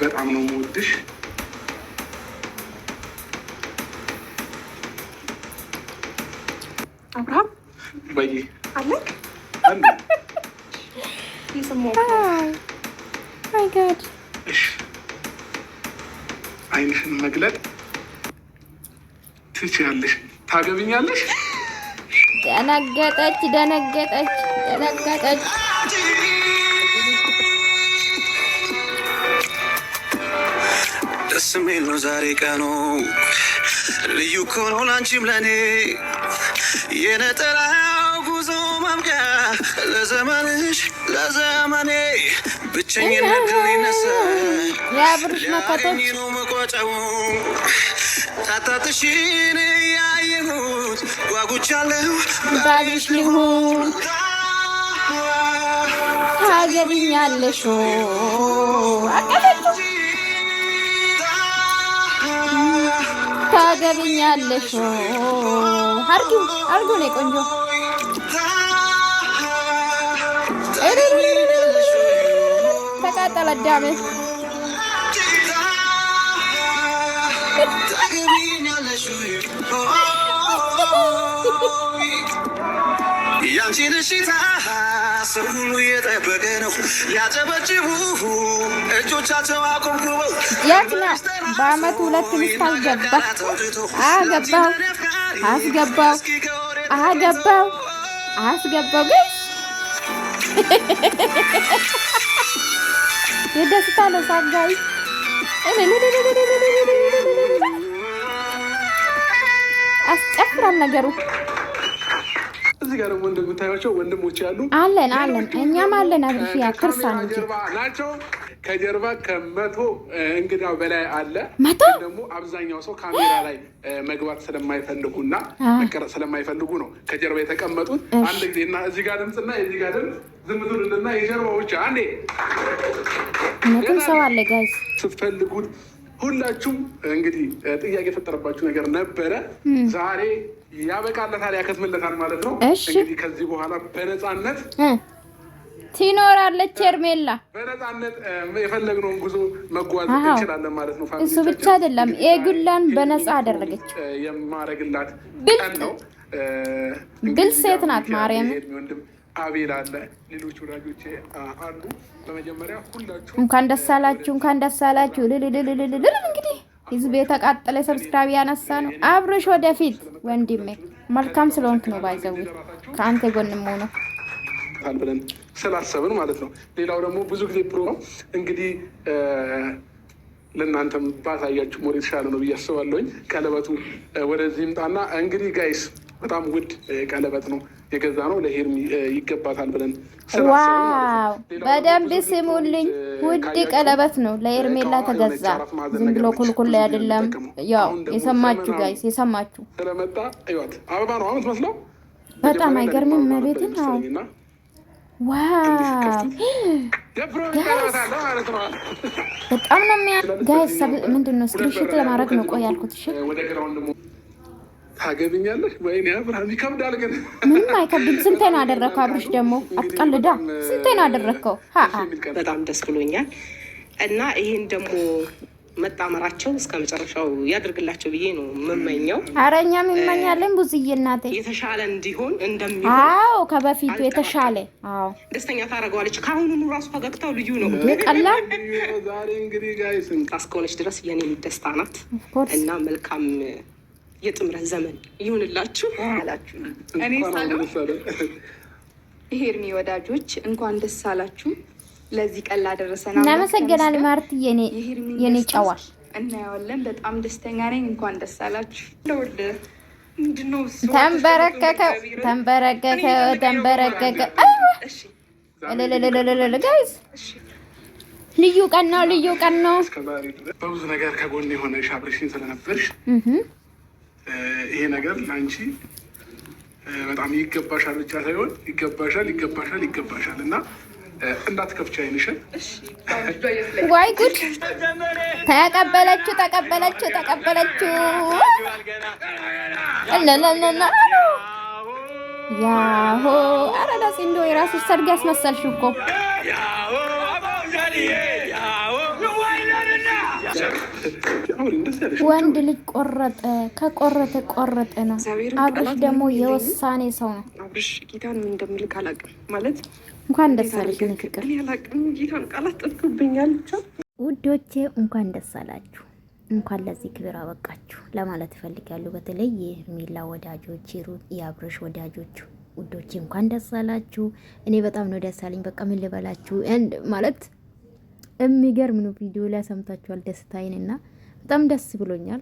በጣም ነው የምወድሽ። አብርሃም በይ አለክ አለ ይስሙ ማይ ጋድ እሺ አይንሽን መግለጥ ትችያለሽ። ታገብኛለሽ? ደነገጠች። ደስ የሚል ነው ዛሬ ቀኑ ልዩ እኮ ነው ላንቺም ለኔ የነጠላው ጉዞ ማብቂያ ለዘመንሽ ለዘመኔ ብቸኝነት ሊነሳ የአብርሽ መከተች ነው መቋጫው ታታትሽን ያየሁት ጓጉቻለሁ ባልሽ ሊሆን ታገብኛለሽ አቀበቱ ታገብኛለሽ አርጉ ነው ቆንጆ ተቃጠለ ዳሜ ያንቺን እሽታ ሰው ሁሉ እየጠበቀ ነው ያጨበጭቡ እጆቻቸው አቆምኩበው ያትና በአመቱ 2 ሚስት አስገባው ግን የደስታ ነው ሳጋይ አስጨፍራል ነገሩ። እዚህ ጋር ደግሞ እንደምታዩቸው ወንድሞች ያሉ አለን እኛም አለን። አብርሽያ ክርስቲያን እንጂ ናቸው። ከጀርባ ከመቶ እንግዳው በላይ አለ። ደግሞ አብዛኛው ሰው ካሜራ ላይ መግባት ስለማይፈልጉና መቀረጽ ስለማይፈልጉ ነው ከጀርባ የተቀመጡት። አንድ ጊዜና እዚህ ጋር ድምጽና እዚህ ጋር ድምጽ ዝም ብሉልና የጀርባው ብቻ አንዴ ምንም ሰው አለ ጋይስ ስትፈልጉት ሁላችሁም እንግዲህ ጥያቄ የፈጠረባችሁ ነገር ነበረ። ዛሬ ያበቃለታል ያከትምለታል ማለት ነው። እንግዲህ ከዚህ በኋላ በነፃነት ትኖራለች ሄርሜላ። በነፃነት የፈለግነውን ጉዞ መጓዝ እንችላለን ማለት ነው። እሱ ብቻ አይደለም ኤጉላን በነፃ አደረገች። የማረግላት ቀን ነው። ብልጥ ሴት ናት ማርያም። አቤል አለ፣ ሌሎች ወዳጆቼ አሉ። በመጀመሪያ ሁላችሁ እንኳን ደስ አላችሁ። እንግዲህ ህዝብ የተቃጠለ ሰብስክራይብ ያነሳ ነው። አብርሽ ወደፊት ወንድሜ መልካም ስለሆንክ ነው ባይዘው ከአንተ ጎንም ሆኖ ብለን ስላሰብን ማለት ነው። ሌላው ደግሞ ብዙ ጊዜ ፕሮግራም እንግዲህ ለእናንተም ባሳያችሁ ሞር የተሻለ ነው ብዬ አስባለሁኝ። ቀለበቱ ወደዚህ ይምጣና እንግዲህ ጋይስ በጣም ውድ ቀለበት ነው የገዛ ነው። ለሄርሚ ይገባታል ብለን ዋው በደንብ ስሙልኝ። ውድ ቀለበት ነው ለሄርሜላ ተገዛ። ዝም ብሎ ኩልኩል ላይ አይደለም። ያው የሰማችሁ ጋይስ የሰማችሁ ስለመጣ ይወት አበባ ነው አመት መስለው በጣም አይገርምም? መቤትን ነው ዋው በጣም ነው ጋይስ። ምንድነው ስክሪንሾት ለማድረግ ነው ቆይ ያልኩት። እሺ ታገብኛለሽ ወይኔ አብርሃም ይከብዳል። ግን ምንም አይከብድም። ስንቴ ነው አደረከው? አብርሽ ደግሞ አትቀልዳ። ስንቴ ነው አደረከው? በጣም ደስ ብሎኛል እና ይሄን ደግሞ መጣመራቸው እስከ መጨረሻው ያድርግላቸው ብዬ ነው የምመኘው። ኧረ እኛም እንመኛለን ቡዝዬ እናቴ የተሻለ እንዲሆን እንደሚሆን። አዎ ከበፊቱ የተሻለ አዎ ደስተኛ ታደርገዋለች። ከአሁኑኑ ራሱ ፈገግታው ልዩ ነው። ቀላል ዛሬ እንግዲህ ጋይስ እስከሆነች ድረስ የኔ ደስታ ናት እና መልካም የጥምረት ዘመን ይሁንላችሁ አላችሁ። እኔ ሳለው ሄርሚ ወዳጆች እንኳን ደስ አላችሁ። ለዚህ ቀን ላደረሰን እናመሰግናለን። ማርቲ የኔ ጨዋ እናየዋለን። በጣም ደስተኛ ነኝ። እንኳን ደስ አላችሁ። ለወደ ምንድነው ተንበረከከ ጋይስ ልዩ ቀን ነው። በብዙ ነገር ከጎን የሆነ ሻብሬሽን ስለነበርሽ ይሄ ነገር ለአንቺ በጣም ይገባሻል ብቻ ሳይሆን ይገባሻል እና እንዳትከፍቻ አይንሽን። ዋይ ጉድ! ተቀበለችው ያሆ አረዳ ሲንዶ የራስሽ ሰርግ ያስመሰልሽ እኮ ወንድ ልጅ ቆረጠ ከቆረጠ ነው። አብርሽ ደግሞ የውሳኔ ሰው ነው። አብርሽ ጌታን ምን እንደምልክ አላውቅም ማለት እንኳን ደስ አለሽ ፍቅር። አላውቅም ጌታን ቃላት ጠፍቶብኛል። ብቻ ውዶቼ እንኳን ደስ አላችሁ፣ እንኳን ለዚህ ክብር አበቃችሁ ለማለት እፈልጋለሁ። በተለይ የሄርሜላ ወዳጆች፣ የአብርሽ ወዳጆች ውዶቼ እንኳን ደስ አላችሁ። እኔ በጣም ነው ደስ አለኝ። በቃ ምን ልበላችሁ ማለት የሚገርም ነው። ቪዲዮ ላይ ሰምታችኋል ደስታዬንና በጣም ደስ ብሎኛል።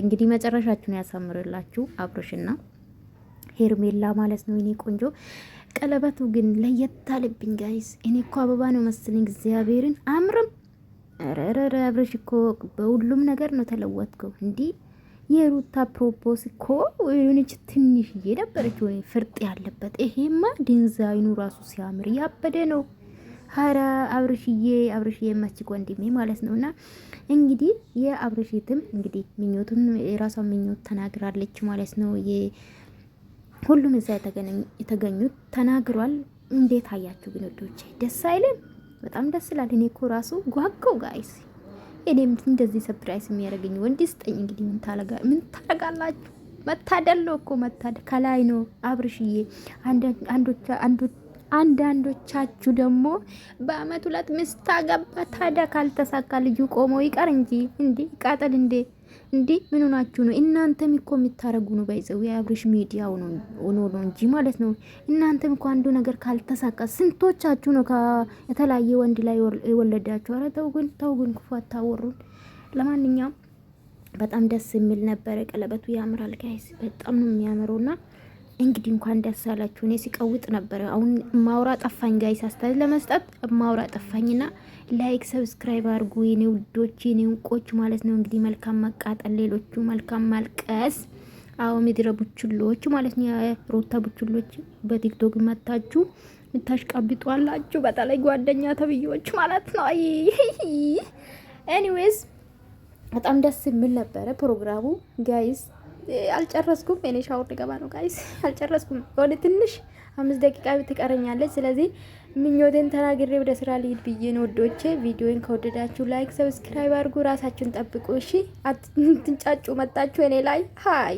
እንግዲህ መጨረሻችሁን ያሳምርላችሁ አብርሽና ሄርሜላ ማለት ነው። እኔ ቆንጆ ቀለበቱ ግን ለየት አለብኝ ጋይስ። እኔ እኮ አበባ ነው መሰለኝ እግዚአብሔርን አምርም። ረረረ አብርሽ እኮ በሁሉም ነገር ነው ተለወጥከው። እንዲህ የሩታ ፕሮፖዝ እኮ የሆነች ትንሽዬ ነበረች ወይ ፍርጥ ያለበት። ይሄማ ዲዛይኑ ራሱ ሲያምር ያበደ ነው። ሀራ አብርሽዬ መስክ ወንድሜ ማለት ነውና እንግዲህ የአብርሽትም እንግዲህ ምኞቱን የራሷን ምኞት ተናግራለች ማለት ነው። ሁሉም እዛ የተገኙት ተናግሯል። እንዴት አያችሁ ግን ወዶቼ? ደስ አይልም? በጣም ደስ ይላል። እኔ እኮ ራሱ ጓጓው ጋይስ። እኔም እንደዚህ ሰርፕራይዝ የሚያደርገኝ ወንድ ይስጠኝ። እንግዲህ ምን ታረጋላችሁ? መታደል ነው እኮ መታደል ከላይ ነው። አብርሽዬ አንዳንዶቻችሁ ደግሞ በአመት 2 ሚስት አገባ። ታዲያ ካልተሳካ ልጁ ቆሞ ይቀር እንጂ እንዴ ቃጠል እንዴ ምን ሆናችሁ ነው? እናንተም እኮ የምታረጉ ነው ባይዘው የአብርሽ ሚዲያው ነው ነው እንጂ ማለት ነው። እናንተም እኮ አንዱ ነገር ካልተሳካ ስንቶቻችሁ ነው የተለያየ ወንድ ላይ የወለዳችሁ? ኧረ ተው ግን ክፉ አታወሩን። ለማንኛውም በጣም ደስ የሚል ነበረ። ቀለበቱ ያምራል ጋይስ፣ በጣም ነው የሚያምረውና እንግዲህ እንኳን ደስ አላችሁ። እኔ ሲቀውጥ ነበረ። አሁን ማውራ ጠፋኝ ጋይስ፣ አስተያየት ለመስጠት ማውራ ጠፋኝና ላይክ ሰብስክራይብ አድርጉ የኔ ውዶች የኔ እንቆች ማለት ነው። እንግዲህ መልካም መቃጠል፣ ሌሎቹ መልካም ማልቀስ። አዎ ምድረ ቡችሎች ማለት ነው። ሮታ ቡችሎች በቲክቶክ መታችሁ ምታሽቃብጡ አላችሁ፣ በተለይ ጓደኛ ተብዮች ማለት ነው። ኤኒዌይስ በጣም ደስ የሚል ነበረ ፕሮግራሙ ጋይስ። አልጨረስኩም። እኔ ሻወር ልገባ ነው ጋይስ፣ አልጨረስኩም። ወደ ትንሽ 5 ደቂቃ ትቀረኛለች። ስለዚህ ምኞቴን ተናግሬ ወደ ስራ ልሂድ ብዬ ነው ወዶቼ። ቪዲዮን ከወደዳችሁ ላይክ ሰብስክራይብ አድርጉ። ራሳችሁን ጠብቁ እሺ። አትንጫጩ መጣችሁ እኔ ላይ ሃይ